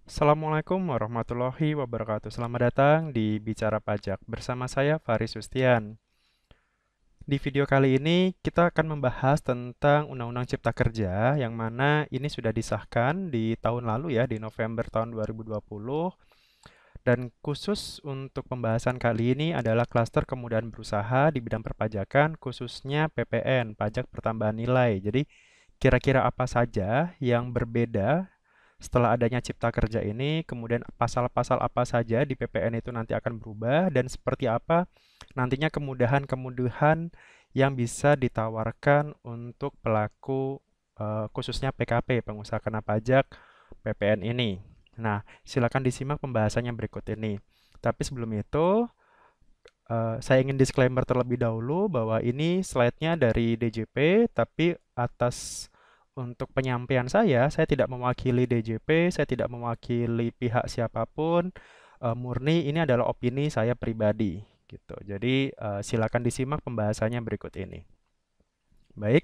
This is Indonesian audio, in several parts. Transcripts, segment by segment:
Assalamualaikum warahmatullahi wabarakatuh. Selamat datang di Bicara Pajak bersama saya Faris Sustian. Di video kali ini kita akan membahas tentang Undang-Undang Cipta Kerja yang mana ini sudah disahkan di tahun lalu ya, di November tahun 2020. Dan khusus untuk pembahasan kali ini adalah klaster kemudahan berusaha di bidang perpajakan, khususnya PPN, pajak pertambahan nilai. Jadi kira-kira apa saja yang berbeda setelah adanya Cipta Kerja ini, kemudian pasal-pasal apa saja di PPN itu nanti akan berubah dan seperti apa nantinya kemudahan-kemudahan yang bisa ditawarkan untuk pelaku khususnya PKP, pengusaha kena pajak PPN ini. Nah, silakan disimak pembahasannya berikut ini. Tapi sebelum itu, saya ingin disclaimer terlebih dahulu bahwa ini slide-nya dari DJP, tapi atas untuk penyampaian saya tidak mewakili DJP, saya tidak mewakili pihak siapapun, murni ini adalah opini saya pribadi, gitu. Jadi silakan disimak pembahasannya berikut ini. Baik,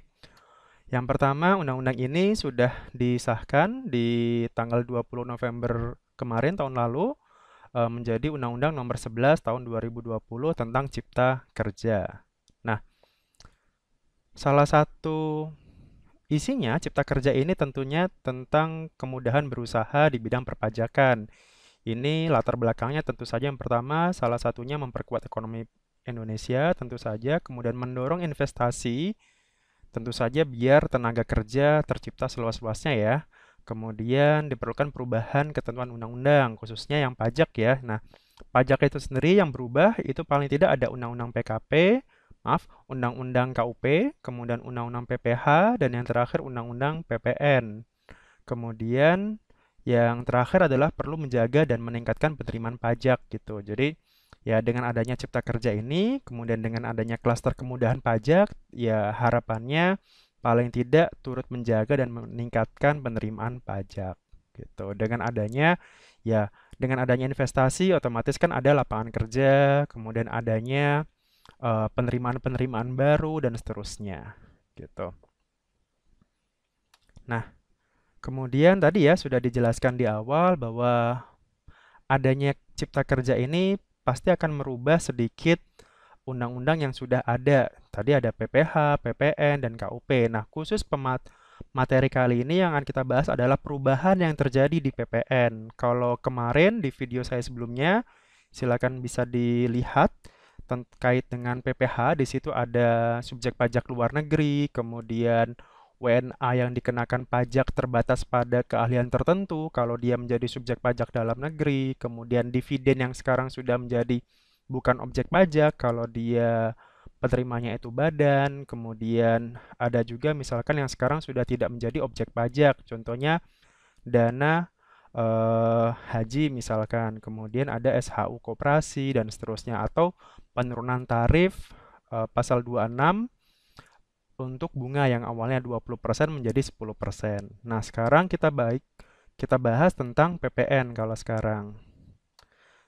yang pertama Undang-Undang ini sudah disahkan di tanggal 20 November kemarin tahun lalu menjadi Undang-Undang Nomor 11 Tahun 2020 tentang Cipta Kerja. Nah, salah satu isinya Cipta Kerja ini tentunya tentang kemudahan berusaha di bidang perpajakan. Ini latar belakangnya tentu saja yang pertama, salah satunya memperkuat ekonomi Indonesia, tentu saja, kemudian mendorong investasi, tentu saja biar tenaga kerja tercipta seluas-luasnya ya. Kemudian diperlukan perubahan ketentuan undang-undang, khususnya yang pajak ya. Nah, pajak itu sendiri yang berubah itu paling tidak ada undang-undang PKP, undang-undang KUP, kemudian undang-undang PPH, dan yang terakhir undang-undang PPN. Kemudian yang terakhir adalah perlu menjaga dan meningkatkan penerimaan pajak gitu. Jadi ya dengan adanya Cipta Kerja ini, kemudian dengan adanya klaster kemudahan pajak, ya harapannya paling tidak turut menjaga dan meningkatkan penerimaan pajak gitu. Dengan adanya investasi otomatis kan ada lapangan kerja, kemudian adanya penerimaan-penerimaan baru dan seterusnya gitu. Nah, kemudian tadi ya sudah dijelaskan di awal bahwa adanya Cipta Kerja ini pasti akan merubah sedikit undang-undang yang sudah ada. Tadi ada PPH, PPN, dan KUP. Nah, khusus materi kali ini yang akan kita bahas adalah perubahan yang terjadi di PPN. Kalau kemarin di video saya sebelumnya, silakan bisa dilihat terkait dengan PPH. Di situ ada subjek pajak luar negeri, kemudian WNA yang dikenakan pajak terbatas pada keahlian tertentu kalau dia menjadi subjek pajak dalam negeri, kemudian dividen yang sekarang sudah menjadi bukan objek pajak kalau dia penerimanya itu badan, kemudian ada juga misalkan yang sekarang sudah tidak menjadi objek pajak, contohnya dana haji misalkan, kemudian ada SHU koperasi dan seterusnya atau penurunan tarif pasal 26 untuk bunga yang awalnya 20% menjadi 10%. Nah, sekarang kita bahas tentang PPN kalau sekarang.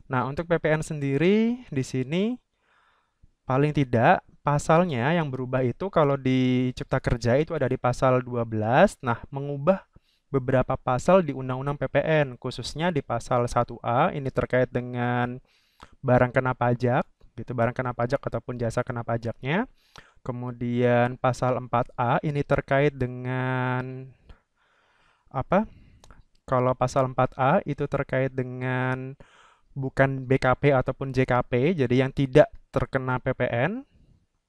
Nah, untuk PPN sendiri di sini paling tidak pasalnya yang berubah itu kalau di Cipta Kerja itu ada di pasal 12. Nah, mengubah beberapa pasal di Undang-Undang PPN, khususnya di pasal 1A ini terkait dengan barang kena pajak, gitu, barang kena pajak ataupun jasa kena pajaknya. Kemudian pasal 4A ini terkait dengan apa? Kalau pasal 4A itu terkait dengan bukan BKP ataupun JKP, jadi yang tidak terkena PPN,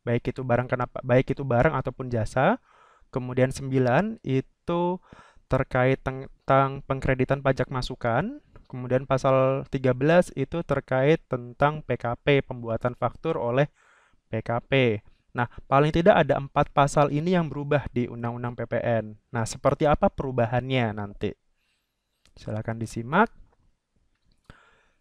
baik itu barang ataupun jasa. Kemudian 9 itu terkait tentang pengkreditan pajak masukan. Kemudian pasal 13 itu terkait tentang PKP, pembuatan faktur oleh PKP. Nah, paling tidak ada 4 pasal ini yang berubah di Undang-Undang PPN. Nah, seperti apa perubahannya nanti? Silakan disimak.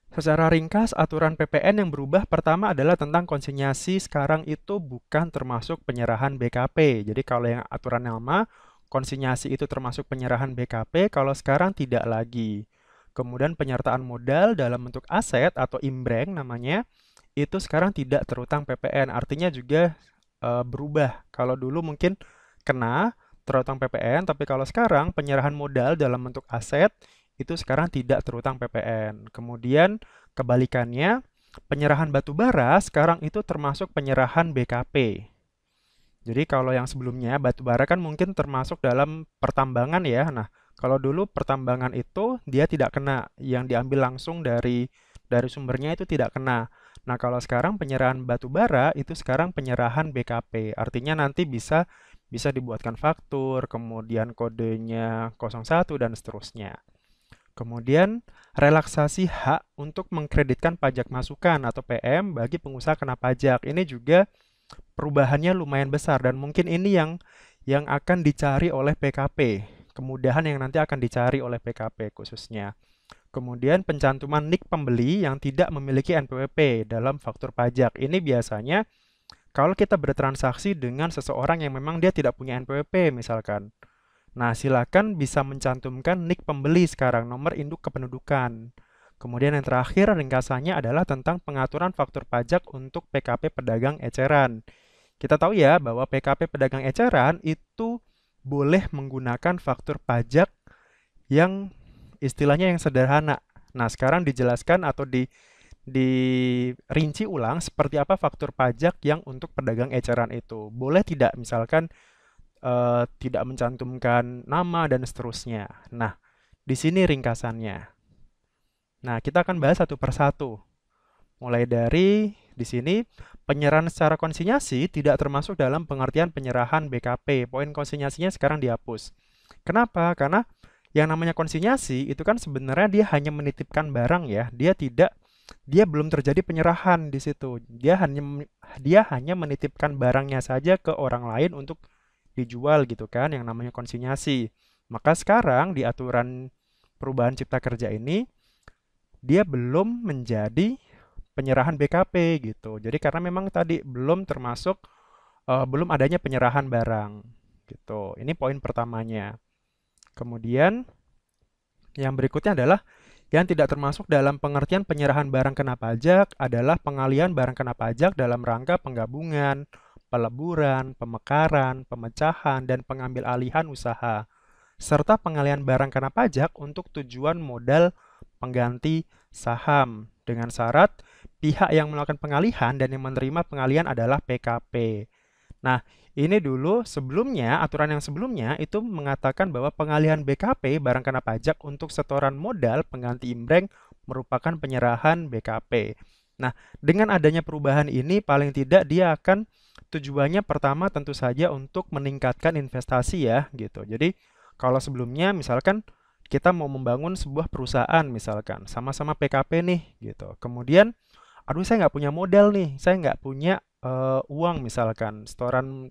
Secara ringkas, aturan PPN yang berubah pertama adalah tentang konsinyasi sekarang itu bukan termasuk penyerahan BKP. Jadi kalau yang aturan lama, konsinyasi itu termasuk penyerahan BKP, kalau sekarang tidak lagi. Kemudian penyertaan modal dalam bentuk aset atau imbreng namanya, itu sekarang tidak terutang PPN. Artinya juga berubah. Kalau dulu mungkin kena terutang PPN, tapi kalau sekarang penyerahan modal dalam bentuk aset itu sekarang tidak terutang PPN. Kemudian kebalikannya, penyerahan batu bara sekarang itu termasuk penyerahan BKP. Jadi kalau yang sebelumnya batu bara kan mungkin termasuk dalam pertambangan ya. Nah, kalau dulu pertambangan itu dia tidak kena, yang diambil langsung dari sumbernya itu tidak kena. Nah, kalau sekarang penyerahan batu bara itu sekarang penyerahan BKP. Artinya nanti bisa bisa dibuatkan faktur, kemudian kodenya 01 dan seterusnya. Kemudian relaksasi hak untuk mengkreditkan pajak masukan atau PM bagi pengusaha kena pajak. Ini juga perubahannya lumayan besar dan mungkin ini yang akan dicari oleh PKP. Kemudahan yang nanti akan dicari oleh PKP khususnya. Kemudian pencantuman NIK pembeli yang tidak memiliki NPWP dalam faktur pajak. Ini biasanya kalau kita bertransaksi dengan seseorang yang memang dia tidak punya NPWP misalkan. Nah, silakan bisa mencantumkan NIK pembeli sekarang, nomor induk kependudukan. Kemudian yang terakhir ringkasannya adalah tentang pengaturan faktur pajak untuk PKP pedagang eceran. Kita tahu ya bahwa PKP pedagang eceran itu boleh menggunakan faktur pajak yang istilahnya yang sederhana. Nah, sekarang dijelaskan atau dirinci ulang seperti apa faktur pajak yang untuk pedagang eceran itu. Boleh tidak misalkan tidak mencantumkan nama dan seterusnya. Nah, di sini ringkasannya. Nah, kita akan bahas satu persatu. Mulai dari di sini, penyerahan secara konsinyasi tidak termasuk dalam pengertian penyerahan BKP. Poin konsinyasinya sekarang dihapus. Kenapa? Karena yang namanya konsinyasi itu kan sebenarnya dia hanya menitipkan barang ya. Dia belum terjadi penyerahan di situ. Dia hanya menitipkan barangnya saja ke orang lain untuk dijual gitu kan, yang namanya konsinyasi. Maka sekarang di aturan perubahan cipta kerja ini dia belum menjadi penyerahan BKP gitu. Jadi karena memang tadi belum adanya penyerahan barang gitu. Ini poin pertamanya. Kemudian yang berikutnya adalah yang tidak termasuk dalam pengertian penyerahan barang kena pajak adalah pengalihan barang kena pajak dalam rangka penggabungan, peleburan, pemekaran, pemecahan, dan pengambil alihan usaha, serta pengalihan barang kena pajak untuk tujuan modal pengganti saham dengan syarat pihak yang melakukan pengalihan dan yang menerima pengalihan adalah PKP. Nah, ini dulu sebelumnya, aturan yang sebelumnya itu mengatakan bahwa pengalihan BKP barang kena pajak untuk setoran modal pengganti imbreng merupakan penyerahan BKP. Nah, dengan adanya perubahan ini paling tidak dia akan tujuannya pertama tentu saja untuk meningkatkan investasi ya gitu. Jadi kalau sebelumnya misalkan kita mau membangun sebuah perusahaan misalkan sama-sama PKP nih gitu. Kemudian aduh saya nggak punya modal nih, saya nggak punya uang misalkan, setoran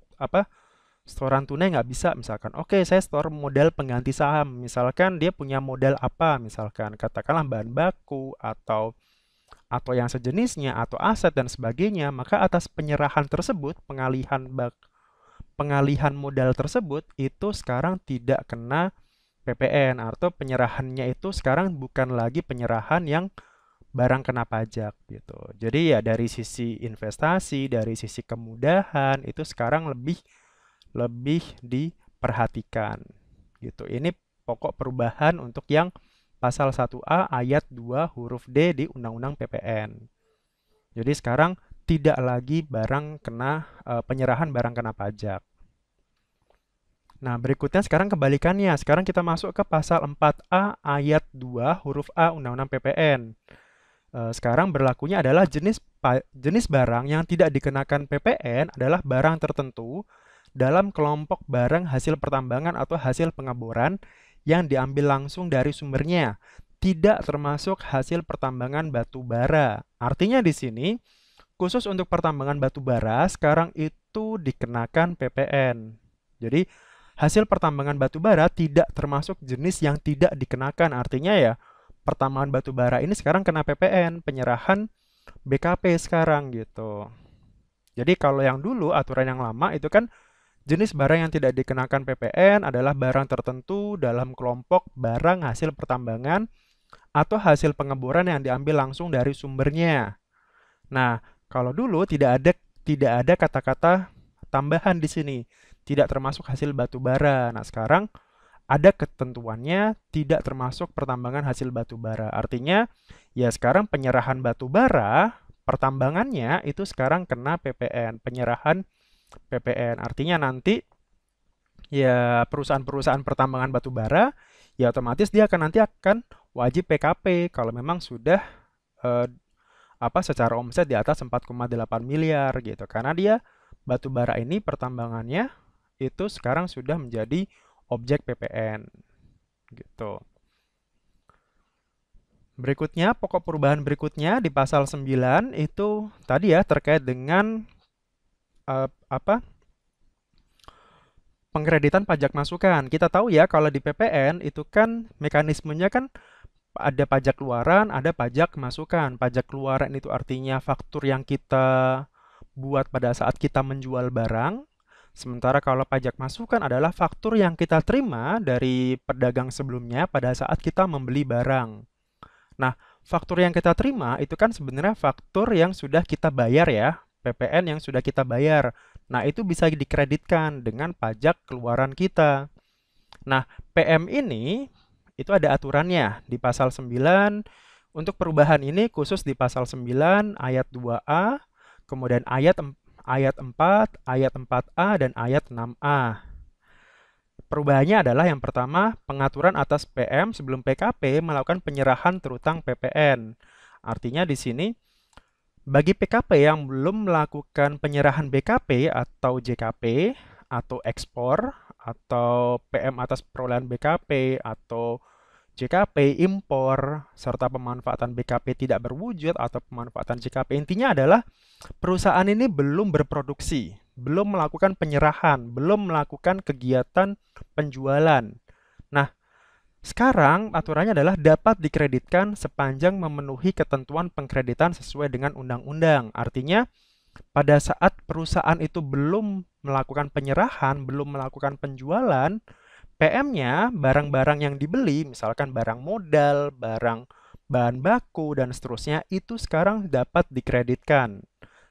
tunai nggak bisa misalkan. Oke, saya setor modal pengganti saham. Misalkan dia punya modal apa misalkan, katakanlah bahan baku atau yang sejenisnya atau aset dan sebagainya, maka atas penyerahan tersebut, pengalihan modal tersebut itu sekarang tidak kena PPN atau penyerahannya itu sekarang bukan lagi penyerahan yang barang kena pajak gitu. Jadi ya dari sisi investasi, dari sisi kemudahan itu sekarang lebih lebih diperhatikan gitu. Ini pokok perubahan untuk yang pasal 1A ayat 2 huruf D di Undang-Undang PPN. Jadi sekarang tidak lagi penyerahan barang kena pajak. Nah, berikutnya sekarang kebalikannya. Sekarang kita masuk ke pasal 4A ayat 2 huruf A Undang-Undang PPN. Sekarang berlakunya adalah jenis barang yang tidak dikenakan PPN adalah barang tertentu dalam kelompok barang hasil pertambangan atau hasil pengeboran yang diambil langsung dari sumbernya, tidak termasuk hasil pertambangan batu bara. Artinya di sini, khusus untuk pertambangan batu bara, sekarang itu dikenakan PPN. Jadi, hasil pertambangan batu bara tidak termasuk jenis yang tidak dikenakan. Artinya ya, pertambangan batu bara ini sekarang kena PPN, penyerahan BKP sekarang gitu. Jadi kalau yang dulu aturan yang lama itu kan jenis barang yang tidak dikenakan PPN adalah barang tertentu dalam kelompok barang hasil pertambangan atau hasil pengeboran yang diambil langsung dari sumbernya. Nah, kalau dulu tidak ada kata-kata tambahan di sini, tidak termasuk hasil batu bara. Nah, sekarang ada ketentuannya tidak termasuk pertambangan hasil batu bara. Artinya ya sekarang penyerahan batu bara, pertambangannya itu sekarang kena PPN, penyerahan PPN. Artinya nanti ya perusahaan-perusahaan pertambangan batu bara ya otomatis dia nanti akan wajib PKP kalau memang sudah eh, secara omset di atas 4,8 miliar gitu. Karena dia batu bara ini pertambangannya itu sekarang sudah menjadi objek PPN gitu. Berikutnya, pokok perubahan berikutnya di pasal 9 itu tadi ya terkait dengan eh, apa? Pengkreditan pajak masukan. Kita tahu ya kalau di PPN itu kan mekanismenya kan ada pajak keluaran, ada pajak masukan. Pajak keluaran itu artinya faktur yang kita buat pada saat kita menjual barang. Sementara kalau pajak masukan adalah faktur yang kita terima dari pedagang sebelumnya pada saat kita membeli barang. Nah, faktur yang kita terima itu kan sebenarnya faktur yang sudah kita bayar ya, PPN yang sudah kita bayar. Nah, itu bisa dikreditkan dengan pajak keluaran kita. Nah, PM ini itu ada aturannya di pasal 9. Untuk perubahan ini khusus di pasal 9 ayat 2A, kemudian ayat 4, ayat 4A, dan ayat 6A. Perubahannya adalah yang pertama, pengaturan atas PM sebelum PKP melakukan penyerahan terutang PPN. Artinya di sini, bagi PKP yang belum melakukan penyerahan BKP atau JKP, atau ekspor, atau PM atas perolehan BKP, atau JKP, impor, serta pemanfaatan BKP tidak berwujud atau pemanfaatan JKP. Intinya adalah perusahaan ini belum berproduksi, belum melakukan penyerahan, belum melakukan kegiatan penjualan. Nah, sekarang aturannya adalah dapat dikreditkan sepanjang memenuhi ketentuan pengkreditan sesuai dengan undang-undang. Artinya, pada saat perusahaan itu belum melakukan penyerahan, belum melakukan penjualan, PM-nya, barang-barang yang dibeli, misalkan barang modal, barang bahan baku, dan seterusnya, itu sekarang dapat dikreditkan.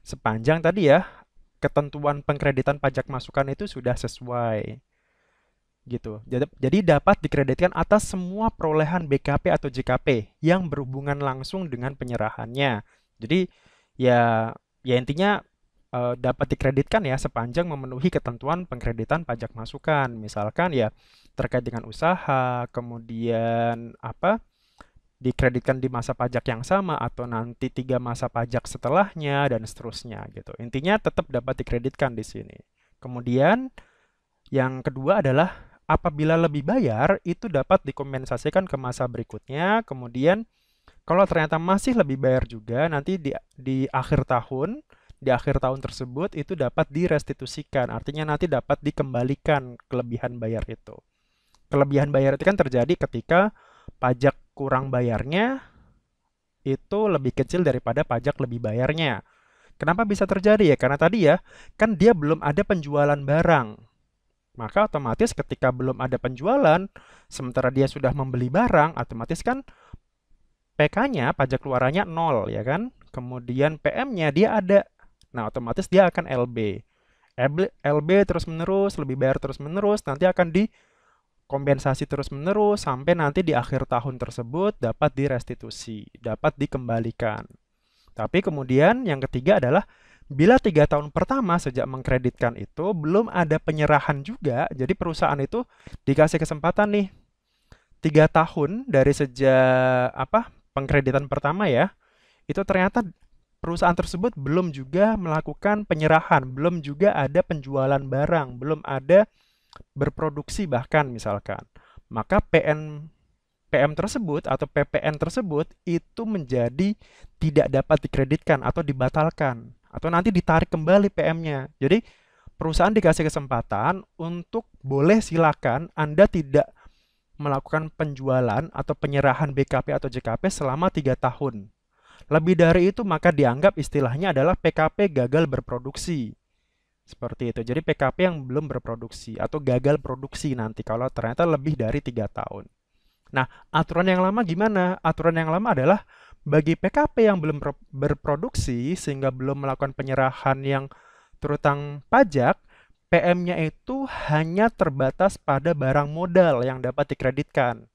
Sepanjang tadi ya, ketentuan pengkreditan pajak masukan itu sudah sesuai. Gitu. Jadi dapat dikreditkan atas semua perolehan BKP atau JKP yang berhubungan langsung dengan penyerahannya. Jadi ya intinya dapat dikreditkan ya sepanjang memenuhi ketentuan pengkreditan pajak masukan. Misalkan ya terkait dengan usaha, kemudian dikreditkan di masa pajak yang sama atau nanti 3 masa pajak setelahnya dan seterusnya gitu. Intinya tetap dapat dikreditkan di sini. Kemudian yang kedua adalah apabila lebih bayar itu dapat dikompensasikan ke masa berikutnya. Kemudian kalau ternyata masih lebih bayar juga nanti di akhir tahun tersebut itu dapat direstitusikan. Artinya nanti dapat dikembalikan kelebihan bayar itu. Kelebihan bayar itu kan terjadi ketika pajak kurang bayarnya itu lebih kecil daripada pajak lebih bayarnya. Kenapa bisa terjadi ya? Karena tadi ya, kan dia belum ada penjualan barang. Maka otomatis ketika belum ada penjualan, sementara dia sudah membeli barang, otomatis kan PK-nya, pajak keluarannya 0, ya kan? Kemudian PM-nya dia ada. Nah, otomatis dia akan LB. LB terus-menerus, lebih bayar terus-menerus, nanti akan dikompensasi terus-menerus, sampai nanti di akhir tahun tersebut dapat direstitusi, dapat dikembalikan. Tapi kemudian yang ketiga adalah bila 3 tahun pertama sejak mengkreditkan itu belum ada penyerahan juga, jadi perusahaan itu dikasih kesempatan nih 3 tahun dari sejak pengkreditan pertama ya, itu ternyata perusahaan tersebut belum juga melakukan penyerahan, belum juga ada penjualan barang, belum ada berproduksi bahkan misalkan, maka PM tersebut atau PPN tersebut itu menjadi tidak dapat dikreditkan atau dibatalkan atau nanti ditarik kembali PM-nya. Jadi perusahaan dikasih kesempatan untuk boleh silakan Anda tidak melakukan penjualan atau penyerahan BKP atau JKP selama 3 tahun. Lebih dari itu maka dianggap istilahnya adalah PKP gagal berproduksi. Seperti itu. Jadi PKP yang belum berproduksi atau gagal produksi nanti kalau ternyata lebih dari 3 tahun. Nah, aturan yang lama gimana? Aturan yang lama adalah bagi PKP yang belum berproduksi sehingga belum melakukan penyerahan yang terutang pajak, PM-nya itu hanya terbatas pada barang modal yang dapat dikreditkan.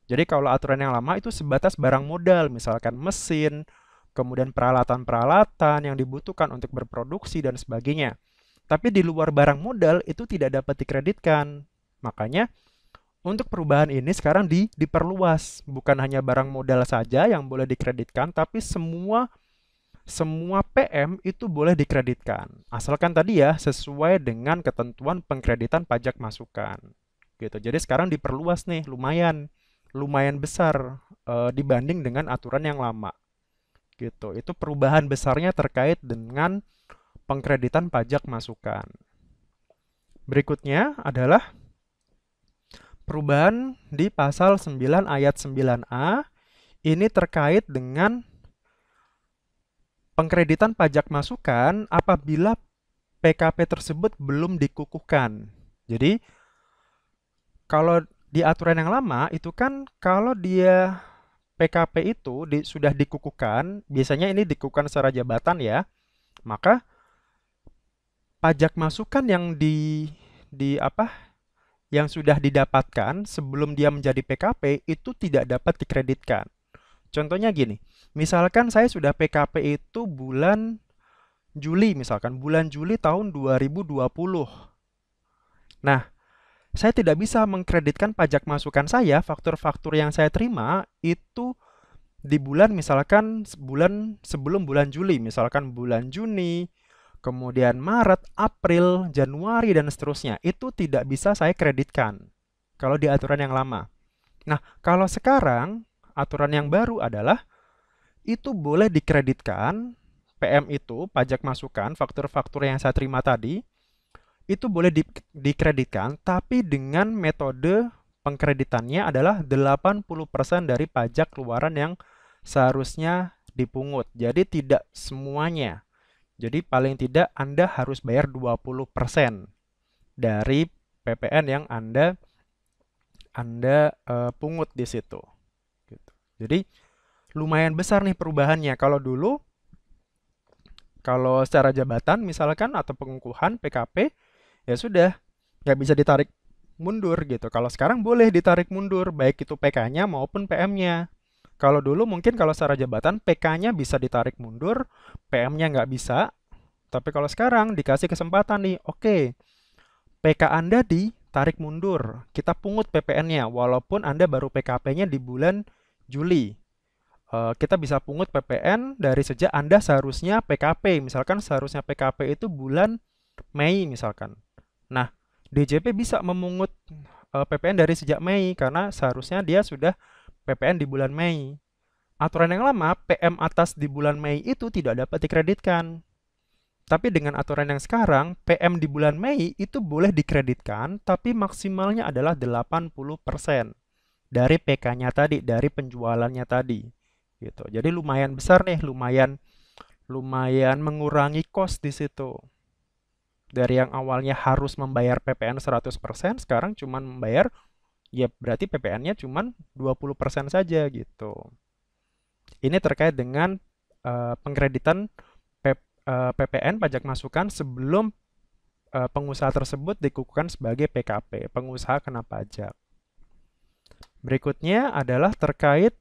Jadi kalau aturan yang lama itu sebatas barang modal, misalkan mesin, kemudian peralatan-peralatan yang dibutuhkan untuk berproduksi dan sebagainya. Tapi di luar barang modal itu tidak dapat dikreditkan. Makanya untuk perubahan ini sekarang diperluas, bukan hanya barang modal saja yang boleh dikreditkan, tapi semua PM itu boleh dikreditkan. Asalkan tadi ya sesuai dengan ketentuan pengkreditan pajak masukan. Gitu. Jadi sekarang diperluas nih, lumayan besar dibanding dengan aturan yang lama. Gitu. Itu perubahan besarnya terkait dengan pengkreditan pajak masukan. Berikutnya adalah perubahan di pasal 9 ayat 9A. Ini terkait dengan pengkreditan pajak masukan apabila PKP tersebut belum dikukuhkan. Jadi, kalau di aturan yang lama itu kan kalau dia PKP itu sudah dikukuhkan, biasanya ini dikukuhkan secara jabatan ya, maka pajak masukan yang yang sudah didapatkan sebelum dia menjadi PKP itu tidak dapat dikreditkan. Contohnya gini, misalkan saya sudah PKP itu bulan Juli, misalkan bulan Juli tahun 2020. Nah, saya tidak bisa mengkreditkan pajak masukan saya, faktur-faktur yang saya terima itu di bulan misalkan bulan sebelum bulan Juli, misalkan bulan Juni, kemudian Maret, April, Januari, dan seterusnya. Itu tidak bisa saya kreditkan kalau di aturan yang lama. Nah, kalau sekarang aturan yang baru adalah itu boleh dikreditkan, PM itu, pajak masukan, faktur-faktur yang saya terima tadi, itu boleh dikreditkan, tapi dengan metode pengkreditannya adalah 80% dari pajak keluaran yang seharusnya dipungut. Jadi tidak semuanya. Jadi paling tidak Anda harus bayar 20% dari PPN yang Anda pungut di situ. Gitu. Jadi lumayan besar nih perubahannya. Kalau dulu, kalau secara jabatan misalkan atau pengukuhan PKP, ya sudah, nggak bisa ditarik mundur gitu. Kalau sekarang boleh ditarik mundur, baik itu PK-nya maupun PM-nya. Kalau dulu mungkin kalau secara jabatan PK-nya bisa ditarik mundur, PM-nya nggak bisa. Tapi kalau sekarang dikasih kesempatan nih, oke, PK Anda ditarik mundur, kita pungut PPN-nya, walaupun Anda baru PKP-nya di bulan Juli. Kita bisa pungut PPN dari sejak Anda seharusnya PKP. Misalkan seharusnya PKP itu bulan Mei misalkan. Nah, DJP bisa memungut PPN dari sejak Mei karena seharusnya dia sudah PPN di bulan Mei. Aturan yang lama, PM atas di bulan Mei itu tidak dapat dikreditkan. Tapi dengan aturan yang sekarang, PM di bulan Mei itu boleh dikreditkan, tapi maksimalnya adalah 80% dari PK-nya tadi, dari penjualannya tadi. Gitu. Jadi lumayan besar nih, lumayan mengurangi cost di situ. Dari yang awalnya harus membayar PPN 100%, sekarang cuma membayar, ya berarti PPN-nya cuma 20% saja gitu. Ini terkait dengan pengkreditan PPN, pajak masukan, sebelum pengusaha tersebut dikukuhkan sebagai PKP, pengusaha kena pajak. Berikutnya adalah terkait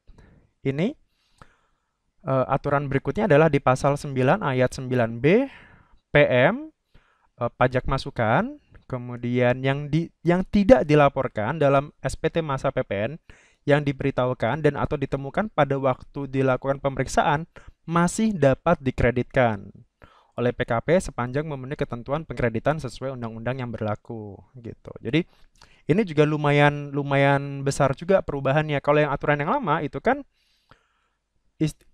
ini, aturan berikutnya adalah di pasal 9 ayat 9B, PM, pajak masukan, kemudian yang tidak dilaporkan dalam SPT masa PPN yang diberitahukan dan atau ditemukan pada waktu dilakukan pemeriksaan masih dapat dikreditkan oleh PKP sepanjang memenuhi ketentuan pengkreditan sesuai undang-undang yang berlaku gitu. Jadi ini juga lumayan besar juga perubahannya. Kalau yang aturan yang lama itu kan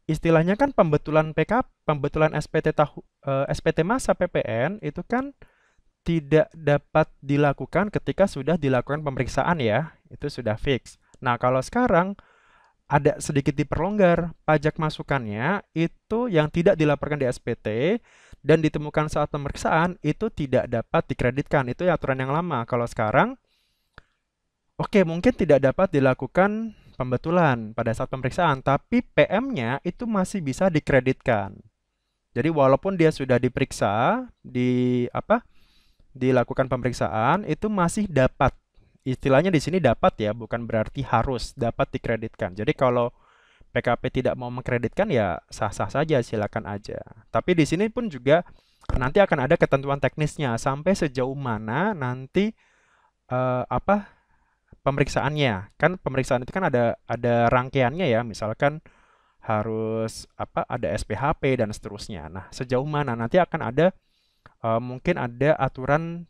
istilahnya kan pembetulan SPT masa PPN itu kan tidak dapat dilakukan ketika sudah dilakukan pemeriksaan ya, itu sudah fix. Nah, kalau sekarang ada sedikit diperlonggar, pajak masukannya itu yang tidak dilaporkan di SPT dan ditemukan saat pemeriksaan itu tidak dapat dikreditkan. Itu ya aturan yang lama. Kalau sekarang, oke, mungkin tidak dapat dilakukan pembetulan pada saat pemeriksaan, tapi PM-nya itu masih bisa dikreditkan. Jadi walaupun dia sudah diperiksa, dilakukan pemeriksaan itu masih dapat. Istilahnya di sini dapat ya, bukan berarti harus dapat dikreditkan. Jadi kalau PKP tidak mau mengkreditkan ya sah-sah saja, silakan aja. Tapi di sini pun juga nanti akan ada ketentuan teknisnya sampai sejauh mana nanti apa pemeriksaannya. Kan pemeriksaan itu kan ada rangkaiannya ya, misalkan harus apa ada SPHP dan seterusnya. Nah, sejauh mana nanti akan ada mungkin ada aturan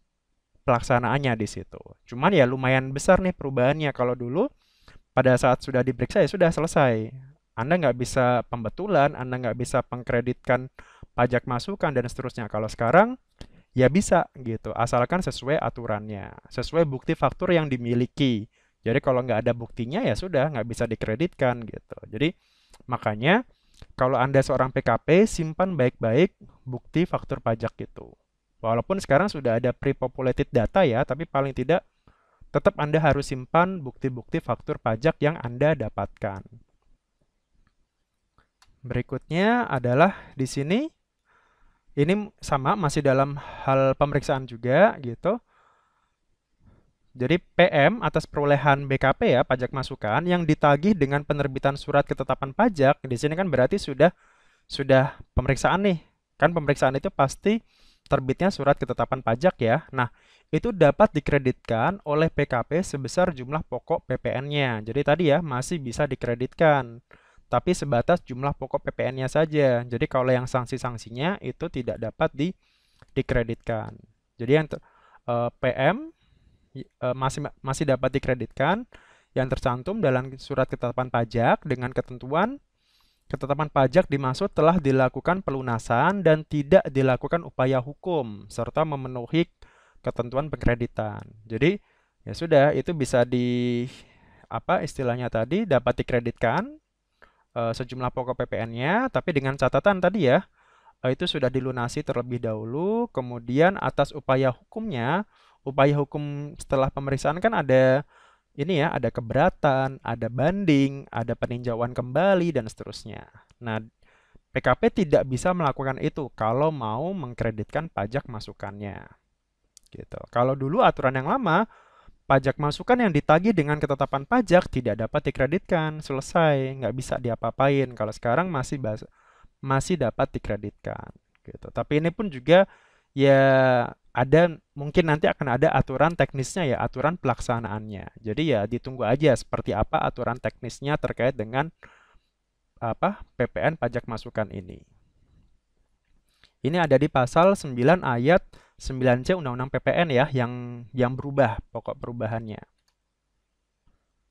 pelaksanaannya di situ. Cuman ya lumayan besar nih perubahannya. Kalau dulu pada saat sudah diperiksa ya sudah selesai. Anda nggak bisa pembetulan, Anda nggak bisa pengkreditkan pajak masukan dan seterusnya. Kalau sekarang ya bisa gitu, asalkan sesuai aturannya, sesuai bukti faktur yang dimiliki. Jadi kalau nggak ada buktinya ya sudah nggak bisa dikreditkan gitu. Jadi makanya kalau Anda seorang PKP, simpan baik-baik bukti faktur pajak itu. Walaupun sekarang sudah ada pre-populated data ya, tapi paling tidak tetap Anda harus simpan bukti-bukti faktur pajak yang Anda dapatkan. Berikutnya adalah di sini, ini sama masih dalam hal pemeriksaan juga gitu. Jadi PM atas perolehan BKP ya, pajak masukan yang ditagih dengan penerbitan surat ketetapan pajak, di sini kan berarti sudah pemeriksaan nih. Kan pemeriksaan itu pasti terbitnya surat ketetapan pajak ya. Nah, itu dapat dikreditkan oleh PKP sebesar jumlah pokok PPN-nya. Jadi tadi ya masih bisa dikreditkan, tapi sebatas jumlah pokok PPN-nya saja. Jadi kalau yang sanksi-sanksinya itu tidak dapat dikreditkan. Jadi yang PM masih dapat dikreditkan yang tercantum dalam surat ketetapan pajak dengan ketentuan ketetapan pajak dimaksud telah dilakukan pelunasan dan tidak dilakukan upaya hukum serta memenuhi ketentuan pengkreditan. Jadi ya sudah itu bisa apa istilahnya tadi dapat dikreditkan sejumlah pokok PPN-nya, tapi dengan catatan tadi ya itu sudah dilunasi terlebih dahulu. Kemudian atas upaya hukumnya, upaya hukum setelah pemeriksaan kan ada ini ya, ada keberatan, ada banding, ada peninjauan kembali dan seterusnya. Nah, PKP tidak bisa melakukan itu kalau mau mengkreditkan pajak masukannya. Gitu. Kalau dulu aturan yang lama, pajak masukan yang ditagih dengan ketetapan pajak tidak dapat dikreditkan, selesai, nggak bisa diapa-apain. Kalau sekarang masih dapat dikreditkan. Gitu. Tapi ini pun juga ya ada mungkin nanti akan ada aturan teknisnya ya, aturan pelaksanaannya. Jadi ya ditunggu aja seperti apa aturan teknisnya terkait dengan apa PPN pajak masukan ini. Ini ada di pasal 9 ayat 9C Undang-Undang PPN ya yang berubah pokok perubahannya.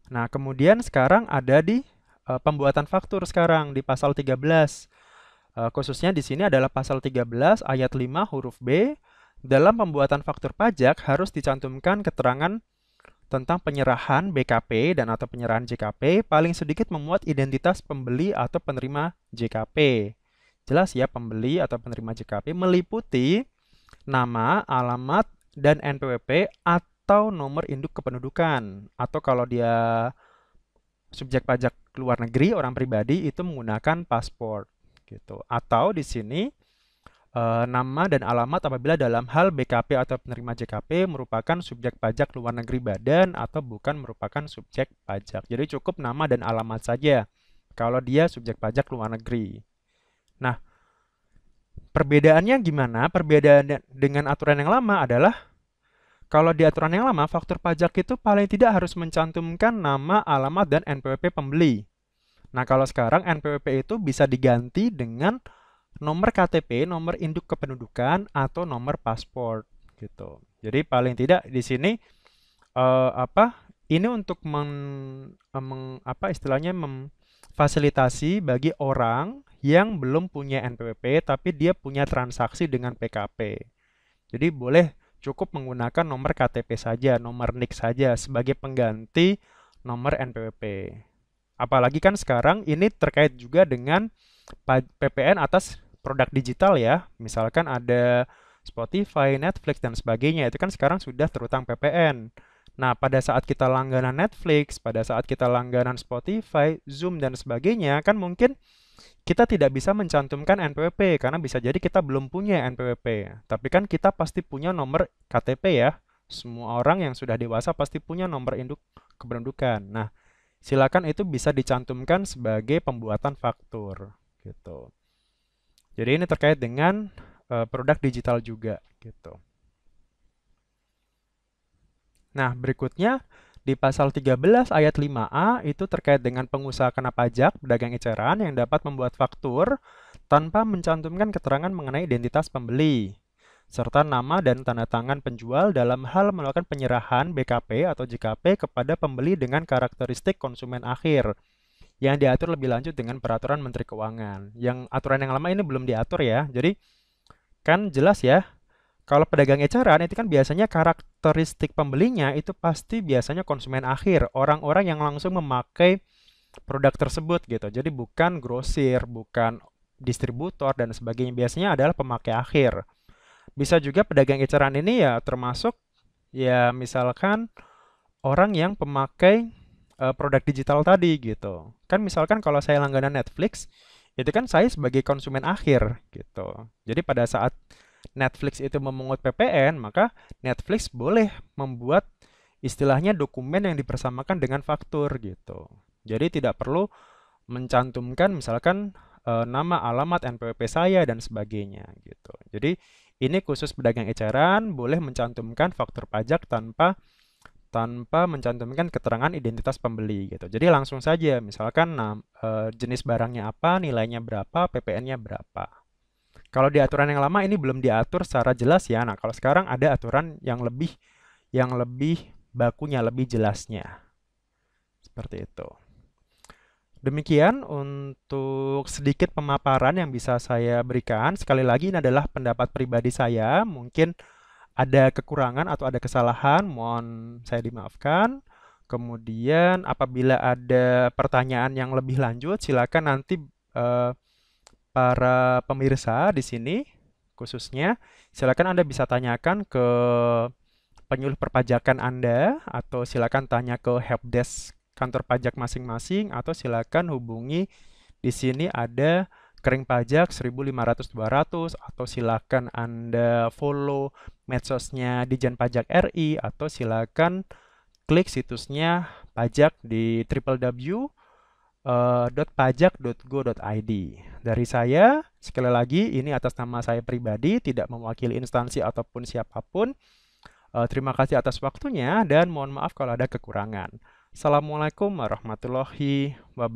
Nah, kemudian sekarang ada di pembuatan faktur sekarang di pasal 13. Khususnya di sini adalah pasal 13 ayat 5 huruf B. Dalam pembuatan faktur pajak harus dicantumkan keterangan tentang penyerahan BKP dan atau penyerahan JKP paling sedikit memuat identitas pembeli atau penerima JKP. Jelas ya, pembeli atau penerima JKP meliputi nama, alamat, dan NPWP atau nomor induk kependudukan. Atau kalau dia subjek pajak luar negeri, orang pribadi itu menggunakan paspor gitu. Atau di sini nama dan alamat apabila dalam hal BKP atau penerima JKP merupakan subjek pajak luar negeri badan atau bukan merupakan subjek pajak. Jadi cukup nama dan alamat saja kalau dia subjek pajak luar negeri. Nah, perbedaannya gimana? Perbedaan dengan aturan yang lama adalah kalau di aturan yang lama, faktur pajak itu paling tidak harus mencantumkan nama, alamat, dan NPWP pembeli. Nah, kalau sekarang NPWP itu bisa diganti dengan nomor KTP, nomor induk kependudukan, atau nomor paspor gitu. Jadi paling tidak di sini ini untuk istilahnya memfasilitasi bagi orang yang belum punya NPWP tapi dia punya transaksi dengan PKP. Jadi boleh cukup menggunakan nomor KTP saja, nomor NIK saja sebagai pengganti nomor NPWP. Apalagi kan sekarang ini terkait juga dengan PPN atas produk digital ya. Misalkan ada Spotify, Netflix, dan sebagainya. Itu kan sekarang sudah terutang PPN. Nah, pada saat kita langganan Netflix, pada saat kita langganan Spotify, Zoom, dan sebagainya, kan mungkin Kita tidak bisa mencantumkan NPWP karena bisa jadi kita belum punya NPWP. Tapi kan kita pasti punya nomor KTP ya. Semua orang yang sudah dewasa pasti punya nomor induk kependudukan. Nah, silakan itu bisa dicantumkan sebagai pembuatan faktur gitu. Jadi ini terkait dengan produk digital juga gitu. Nah, berikutnya di pasal 13 ayat 5A itu terkait dengan pengusaha kena pajak pedagang eceran yang dapat membuat faktur tanpa mencantumkan keterangan mengenai identitas pembeli serta nama dan tanda tangan penjual dalam hal melakukan penyerahan BKP atau JKP kepada pembeli dengan karakteristik konsumen akhir yang diatur lebih lanjut dengan peraturan Menteri Keuangan. Yang aturan yang lama ini belum diatur ya. Jadi kan jelas ya, kalau pedagang eceran itu kan biasanya karakteristik pembelinya itu pasti biasanya konsumen akhir, orang-orang yang langsung memakai produk tersebut gitu. Jadi bukan grosir, bukan distributor dan sebagainya. Biasanya adalah pemakai akhir. Bisa juga pedagang eceran ini ya termasuk ya misalkan orang yang pemakai produk digital tadi gitu. Kan misalkan kalau saya langganan Netflix, itu kan saya sebagai konsumen akhir gitu. Jadi pada saat Netflix itu memungut PPN, maka Netflix boleh membuat istilahnya dokumen yang dipersamakan dengan faktur gitu. Jadi tidak perlu mencantumkan misalkan nama, alamat, NPWP saya dan sebagainya gitu. Jadi ini khusus pedagang eceran boleh mencantumkan faktur pajak tanpa tanpa mencantumkan keterangan identitas pembeli gitu. Jadi langsung saja misalkan jenis barangnya apa, nilainya berapa, PPN-nya berapa. Kalau di aturan yang lama ini belum diatur secara jelas ya. Nah, kalau sekarang ada aturan yang lebih bakunya, lebih jelasnya. Seperti itu. Demikian untuk sedikit pemaparan yang bisa saya berikan. Sekali lagi ini adalah pendapat pribadi saya. Mungkin ada kekurangan atau ada kesalahan, mohon saya dimaafkan. Kemudian apabila ada pertanyaan yang lebih lanjut, silakan nanti eh, para pemirsa di sini khususnya, silakan Anda bisa tanyakan ke penyuluh perpajakan Anda atau silakan tanya ke helpdesk kantor pajak masing-masing atau silakan hubungi di sini ada kering pajak 1500-200 atau silakan Anda follow medsosnya Dijen Pajak RI atau silakan klik situsnya pajak di www.pajak.go.id. Dari saya, sekali lagi ini atas nama saya pribadi, tidak mewakili instansi ataupun siapapun. Terima kasih atas waktunya dan mohon maaf kalau ada kekurangan. Assalamualaikum warahmatullahi wabarakatuh.